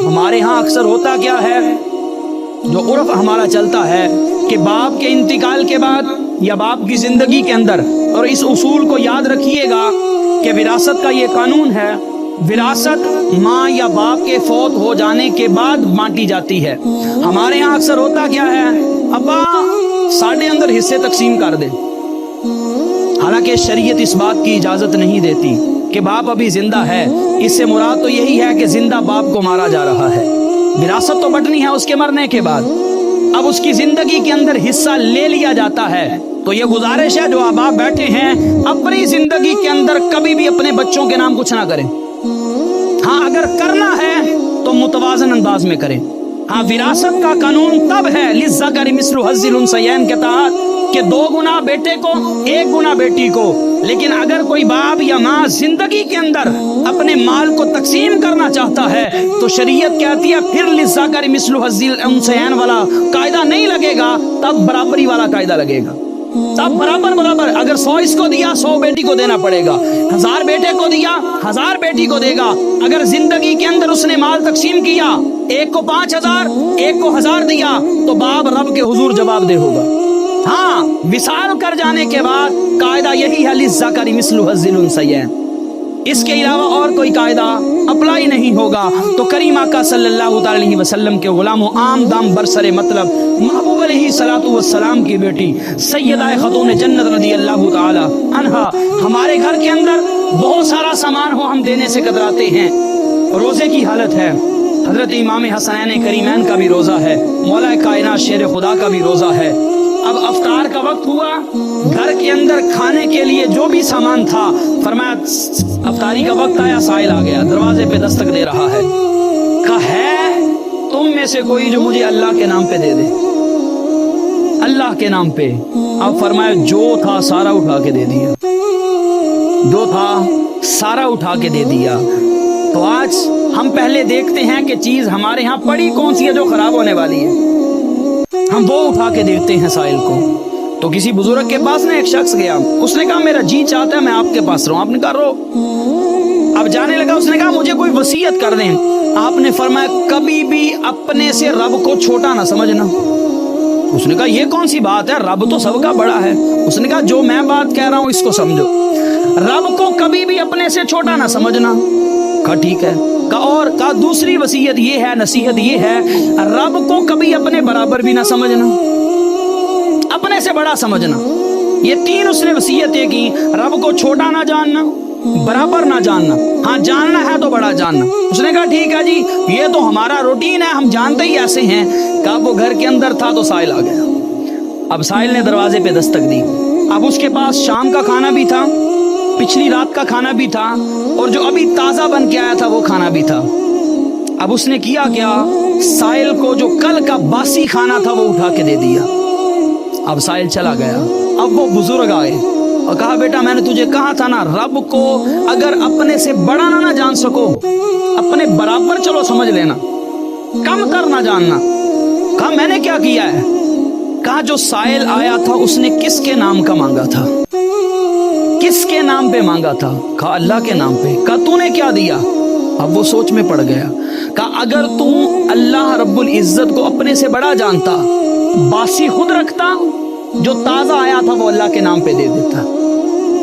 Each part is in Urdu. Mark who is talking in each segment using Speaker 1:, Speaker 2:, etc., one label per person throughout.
Speaker 1: ہمارے ہاں اکثر ہوتا کیا ہے، جو عرف ہمارا چلتا ہے کہ باپ کے انتقال کے بعد یا باپ کی زندگی کے اندر، اور اس اصول کو یاد رکھیے گا کہ وراثت کا یہ قانون ہے، وراثت ماں یا باپ کے فوت ہو جانے کے بعد بانٹی جاتی ہے۔ ہمارے ہاں اکثر ہوتا کیا ہے، ابا ساڑھے اندر حصے تقسیم کر دے، حالانکہ شریعت اس بات کی اجازت نہیں دیتی کہ باپ ابھی زندہ ہے، اس سے مراد تو یہی ہے کہ زندہ باپ کو مارا جا رہا ہے، وراثت تو بٹنی ہے اس کے مرنے کے بعد، اب اس کی زندگی کے اندر حصہ لے لیا جاتا ہے۔ تو یہ گزارش ہے جو آپ بیٹھے ہیں اپنی زندگی کے اندر کبھی بھی اپنے بچوں کے نام کچھ نہ کریں، ہاں اگر کرنا ہے تو متوازن انداز میں کریں۔ ہاں وراثت کا قانون تب ہے للذکر مثل حظ الانثیین کے تحت کہ 2 گنا بیٹے کو 1 گنا بیٹی کو، لیکن اگر کوئی باپ یا ماں زندگی کے اندر اپنے مال کو تقسیم کرنا چاہتا ہے تو شریعت کہتی ہے پھر للذکر مثل حظ الانثیین والا قاعدہ نہیں لگے گا، تب برابری والا قاعدہ لگے گا، تب برابر اگر 100 اس کو دیا 100 بیٹی کو دینا پڑے گا، 1000 بیٹے کو دیا 1000 بیٹی کو دے گا۔ اگر زندگی کے اندر اس نے مال تقسیم کیا، ایک کو 5000 ایک کو 1000 دیا تو باپ رب کے حضور جواب دہ ہوگا۔ ہاں وصال کر جانے کے بعد قاعدہ یہی ہے للذکر مثل حظ الانثیین، اس کے علاوہ اور کوئی قاعدہ اپلائی نہیں ہوگا۔ تو کریم آقا صلی اللہ تعالی علیہ وسلم کے غلام و عام دام برسر مطلب محبوب علیہ الصلوۃ والسلام کی بیٹی سیدہ خاتون جنت رضی اللہ تعالی عنہا، ہمارے گھر کے اندر بہت سارا سامان ہو ہم دینے سے کتراتے ہیں، روزے کی حالت ہے، حضرت امام حسنین کریمین کا بھی روزہ ہے، مولا کائنات شیر خدا کا بھی روزہ ہے۔ اب افطار کا وقت ہوا، گھر کے اندر کھانے کے لیے جو بھی سامان تھا، فرمایا افطاری کا وقت آیا، سائل آ گیا، دروازے پہ دستک دے رہا ہے، کہا ہے تم میں سے کوئی جو مجھے اللہ کے نام پہ دے دے، اللہ کے نام پہ۔ اب فرمایا جو تھا سارا اٹھا کے دے دیا، جو تھا سارا اٹھا کے دے دیا۔ تو آج ہم پہلے دیکھتے ہیں کہ چیز ہمارے ہاں پڑی کون سی ہے جو خراب ہونے والی ہے، ہم وہ اٹھا کے دیکھتے ہیں سائل کو۔ تو کسی بزرگ کے پاس ایک شخص گیا، اس نے کہا میرا جی چاہتا ہے میں آپ کے پاس رہوں، آپ نے کہا رو۔ اب جانے لگا، اس نے کہا مجھے کوئی وصیت کر دیں، آپ نے فرمایا کبھی بھی اپنے سے رب کو چھوٹا نہ سمجھنا۔ اس نے کہا یہ کون سی بات ہے، رب تو سب کا بڑا ہے۔ اس نے کہا جو میں بات کہہ رہا ہوں اس کو سمجھو، رب کو کبھی بھی اپنے سے چھوٹا نہ سمجھنا۔ کہا ٹھیک ہے، اور کہا دوسری وصیت یہ ہے، نصیحت یہ ہے، رب کو کبھی اپنے برابر بھی نہ سمجھنا، اپنے سے بڑا سمجھنا۔ یہ 3 اس نے وصیتیں کی، رب کو چھوٹا نہ جاننا، برابر نہ جاننا، ہاں جاننا ہے تو بڑا جاننا۔ اس نے کہا ٹھیک ہے جی یہ تو ہمارا روٹین ہے، ہم جانتے ہی ایسے ہیں۔ کہا وہ گھر کے اندر تھا تو سائل آ گیا، اب سائل نے دروازے پہ دستک دی، اب اس کے پاس شام کا کھانا بھی تھا، پچھلی رات کا کھانا بھی تھا، اور جو ابھی تازہ بن کے آیا تھا وہ کھانا بھی تھا۔ اب اس نے کیا سائل کو جو کل کا باسی کھانا تھا وہ اٹھا کے دے دیا۔ اب سائل چلا گیا، اب وہ بزرگ آئے اور کہا بیٹا میں نے تجھے کہا تھا نا، رب کو اگر اپنے سے بڑا نہ جان سکو، اپنے برابر چلو سمجھ لینا، کم کر نہ جاننا۔ کہا میں نے کیا کیا ہے؟ کہا جو سائل آیا تھا اس نے کس کے نام کا مانگا تھا، کس کے نام پہ مانگا تھا؟ کہا اللہ کے نام پہ۔ کہا تو نے کیا دیا؟ اب وہ سوچ میں پڑ گیا۔ کہا اگر تو اللہ رب العزت کو اپنے سے بڑا جانتا، باسی خود رکھتا، جو تازہ آیا تھا وہ اللہ کے نام پہ دے دیتا۔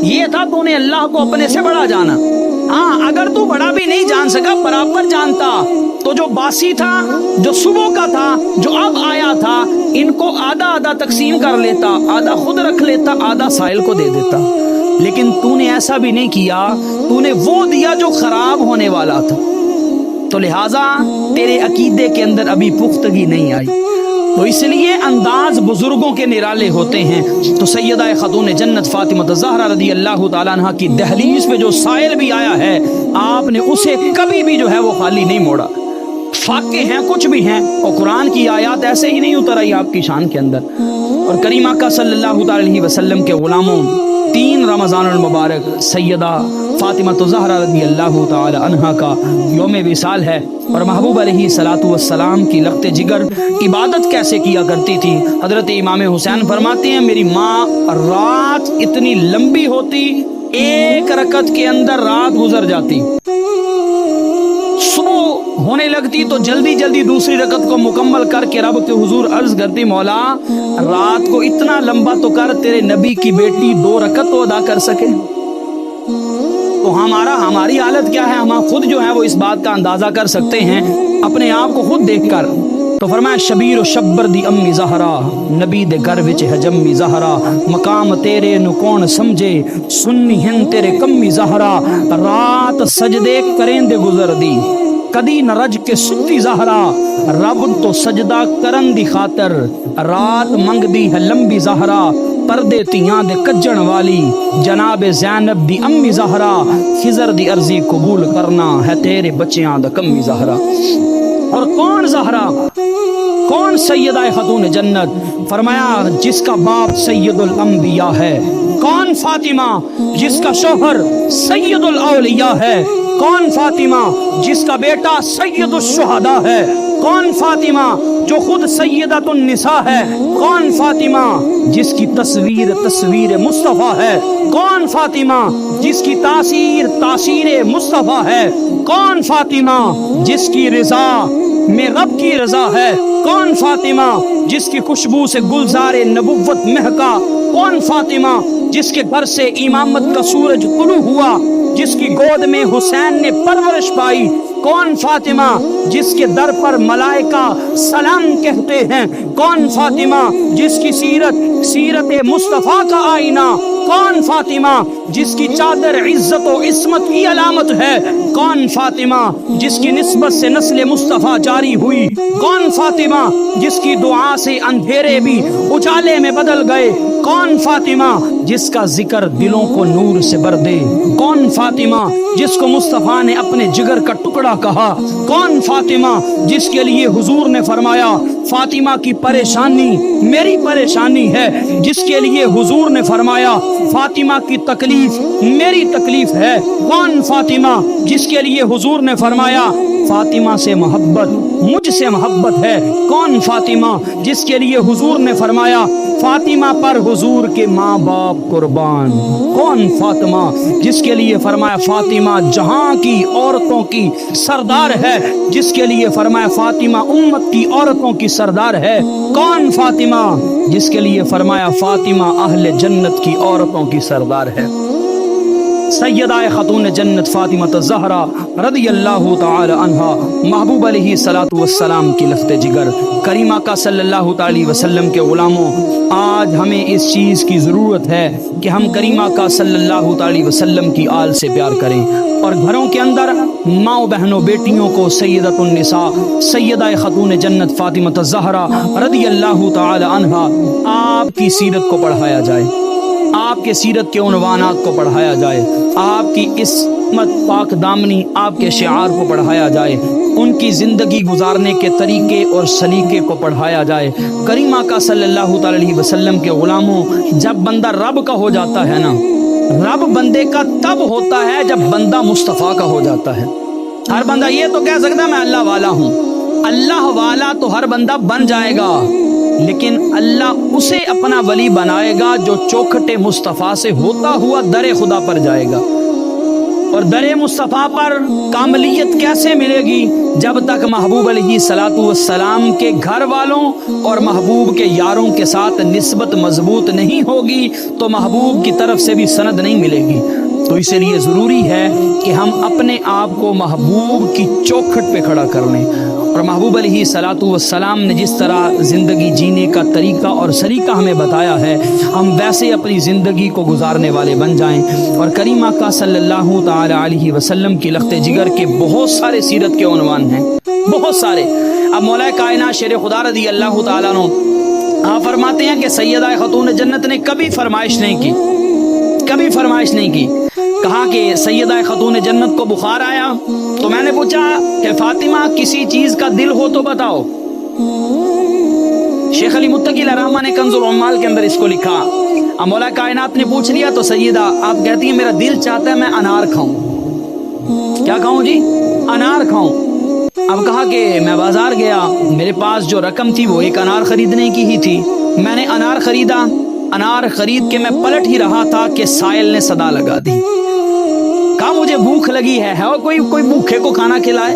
Speaker 1: یہ تھا تو نے اللہ کو اپنے سے بڑا جانا۔ ہاں اگر تو بڑا بھی نہیں جان سکا، برابر جانتا، تو جو باسی تھا، جو صبح کا تھا، جو اب آیا تھا، ان کو آدھا آدھا تقسیم کر لیتا، آدھا خود رکھ لیتا، آدھا سائل کو دے دیتا۔ لیکن تو نے ایسا بھی نہیں کیا، تو نے وہ دیا جو خراب ہونے والا تھا۔ تو لہٰذا تیرے عقیدے کے اندر ابھی پختگی نہیں آئی۔ تو اس لیے انداز بزرگوں کے نرالے ہوتے ہیں۔ تو سیدہ خاتون جنت فاطمہ الزہرا رضی اللہ تعالیٰ عنہ کی دہلیز پہ جو سائل بھی آیا ہے، آپ نے اسے کبھی بھی جو ہے وہ خالی نہیں موڑا۔ فاقے ہیں، کچھ بھی ہیں، اور قرآن کی آیات ایسے ہی نہیں اتر آئی آپ کی شان کے اندر۔ اور کریم آقا صلی اللہ تعالی علیہ وسلم کے غلاموں 3 رمضان المبارک سیدہ فاطمہ الزہرا رضی اللہ تعالی عنہا کا یوم وصال ہے، اور محبوب علیہ الصلوۃ والسلام کی لخت جگر عبادت کیسے کیا کرتی تھی۔ حضرت امام حسین فرماتے ہیں میری ماں رات اتنی لمبی ہوتی، 1 رکعت کے اندر رات گزر جاتی، صبح ہونے لگتی تو جلدی جلدی دوسری رکعت کو مکمل کر کے رب کے حضور عرض کرتی مولا رات کو اتنا لمبا تو کر تیرے نبی کی بیٹی 2 رکعت تو ادا کر سکے۔ تو ہماری حالت کیا ہے، ہم خود جو ہے وہ اس بات کا اندازہ کر سکتے ہیں اپنے آپ کو خود دیکھ کر۔ تو فرمایا شبیر و شبر دی امی زہرا، نبی دے گھر وچ ہے جمی زہرا، مقام تیرے نو کون سمجھے، سنی ہن تیرے کمی زہرا، رات سجدے کریں دے گزر دی، کدی نہ رج کے ستی زہرا، رب تو سجدہ کرن دی خاطر، رات منگ دی ہے لمبی زہرا، پردے تیاں دے کجن والی، جناب زینب دی امی زہرا، خضر دی عرضی قبول کرنا ہے تیرے بچیاں دا کمی زہرا۔ اور کون زہرا، کون سیدہ خاتون جنت؟ فرمایا جس کا باپ سید الانبیاء ہے۔ کون فاطمہ؟ جس کا شوہر سید الاولیاء ہے۔ کون فاطمہ؟ جس کا بیٹا سید الشہداء ہے۔ کون فاطمہ؟ جو خود سیدۃ النساء ہے۔ کون فاطمہ؟ جس کی تصویر مصطفیٰ ہے۔ کون فاطمہ؟ جس کی تاثیر مصطفیٰ ہے۔ کون فاطمہ؟ جس کی رضا میں رب کی رضا ہے۔ کون فاطمہ؟ جس کی خوشبو سے گلزار نبوت مہکا۔ کون فاطمہ؟ جس کے گھر سے امامت کا سورج طلوع ہوا، جس کی گود میں حسین نے پرورش پائی۔ کون فاطمہ؟ جس کے در پر ملائکہ سلام کہتے ہیں۔ کون فاطمہ؟ جس کی سیرت مصطفیٰ کا آئینہ۔ کون فاطمہ؟ جس کی چادر عزت و عصمت کی علامت ہے۔ کون فاطمہ؟ جس کی نسبت سے نسل مصطفیٰ جاری ہوئی۔ کون فاطمہ؟ جس کی دعا سے اندھیرے بھی اجالے میں بدل گئے۔ کون فاطمہ؟ جس کا ذکر دلوں کو نور سے بھر دے۔ کون فاطمہ؟ جس کو مصطفیٰ نے اپنے جگر کا ٹکڑا کہا۔ کون فاطمہ؟ جس کے لیے حضور نے فرمایا فاطمہ کی پریشانی میری پریشانی ہے۔ جس کے لیے حضور نے فرمایا فاطمہ کی تکلیف میری تکلیف ہے۔ کون فاطمہ؟ جس کے لیے حضور نے فرمایا فاطمہ سے محبت مجھ سے محبت ہے۔ کون فاطمہ؟ جس کے لیے حضور نے فرمایا فاطمہ پر حضور کے ماں باپ قربان۔ کون فاطمہ؟ جس کے لیے فرمایا فاطمہ جہاں کی عورتوں کی سردار ہے۔ جس کے لیے فرمایا فاطمہ امت کی عورتوں کی سردار ہے۔ کون فاطمہ؟ جس کے لیے فرمایا فاطمہ اہل جنت کی عورتوں کی سردار ہے۔ سیدہ خاتون جنت فاطمہ الزہرا رضی اللہ تعالی عنہا، محبوب علیہ الصلوۃ والسلام کی لخت جگر، کریمہ کا صلی اللہ تعالی وسلم کے غلاموں، آج ہمیں اس چیز کی ضرورت ہے کہ ہم کریمہ کا صلی اللہ تعالی وسلم کی آل سے پیار کریں، اور گھروں کے اندر ماں بہنوں بیٹیوں کو سیدۃ النساء سیدہ خاتون جنت فاطمہ الزہرا رضی اللہ تعالی عنہا آپ کی سیرت کو پڑھایا جائے، آپ کے سیرت کے عنوانات کو پڑھایا جائے، آپ کی عصمت پاک دامنی آپ کے شعار کو پڑھایا جائے، ان کی زندگی گزارنے کے طریقے اور سلیقے کو پڑھایا جائے۔ کریمہ کا صلی اللہ تعالی علیہ وسلم کے غلاموں، جب بندہ رب کا ہو جاتا ہے نا، رب بندے کا تب ہوتا ہے جب بندہ مصطفیٰ کا ہو جاتا ہے۔ ہر بندہ یہ تو کہہ سکتا ہے میں اللہ والا ہوں، اللہ والا تو ہر بندہ بن جائے گا، لیکن اللہ اسے اپنا ولی بنائے گا جو چوکھٹے مصطفیٰ سے ہوتا ہوا در خدا پر جائے گا۔ اور در مصطفیٰ پر کاملیت کیسے ملے گی؟ جب تک محبوب علیہ الصلوۃ والسلام کے گھر والوں اور محبوب کے یاروں کے ساتھ نسبت مضبوط نہیں ہوگی تو محبوب کی طرف سے بھی سند نہیں ملے گی۔ تو اس لیے ضروری ہے کہ ہم اپنے آپ کو محبوب کی چوکھٹ پہ کھڑا کر لیں، اور محبوب علیہ الصلوۃ والسلام نے جس طرح زندگی جینے کا طریقہ اور سلیقہ ہمیں بتایا ہے، ہم ویسے اپنی زندگی کو گزارنے والے بن جائیں۔ اور کریمہ کا صلی اللہ تعالی علیہ وسلم کی لخت جگر کے بہت سارے سیرت کے عنوان ہیں، بہت سارے۔ اب مولا کائنات شیر خدا رضی اللہ تعالیٰ عنہ آپ فرماتے ہیں کہ سیدہ خاتون جنت نے کبھی فرمائش نہیں کی، کبھی فرمائش نہیں کی۔ کہا کہ سیدہ خاتون جنت کو بخار آیا تو میں نے پوچھا کہ فاطمہ کسی چیز کا دل ہو تو بتاؤ۔ شیخ علی متقی الرحمہ نے کنز العمال کے اندر اس کو لکھا۔ اب مولا کائنات نے پوچھ لیا تو سیدہ آپ کہتی ہیں میرا دل چاہتا ہے میں انار کھاؤں۔ کیا کھاؤں جی؟ انار کھاؤں۔ اب کہا کہ میں بازار گیا، میرے پاس جو رقم تھی وہ ایک انار خریدنے کی ہی تھی، میں نے انار خریدا، انار خرید کے میں پلٹ ہی رہا تھا کہ سائل نے صدا لگا دی۔ کہا مجھے بھوک لگی ہے کوئی بھوکے کو کھانا کھلائے؟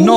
Speaker 1: 9।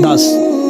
Speaker 1: 10,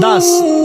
Speaker 1: 10,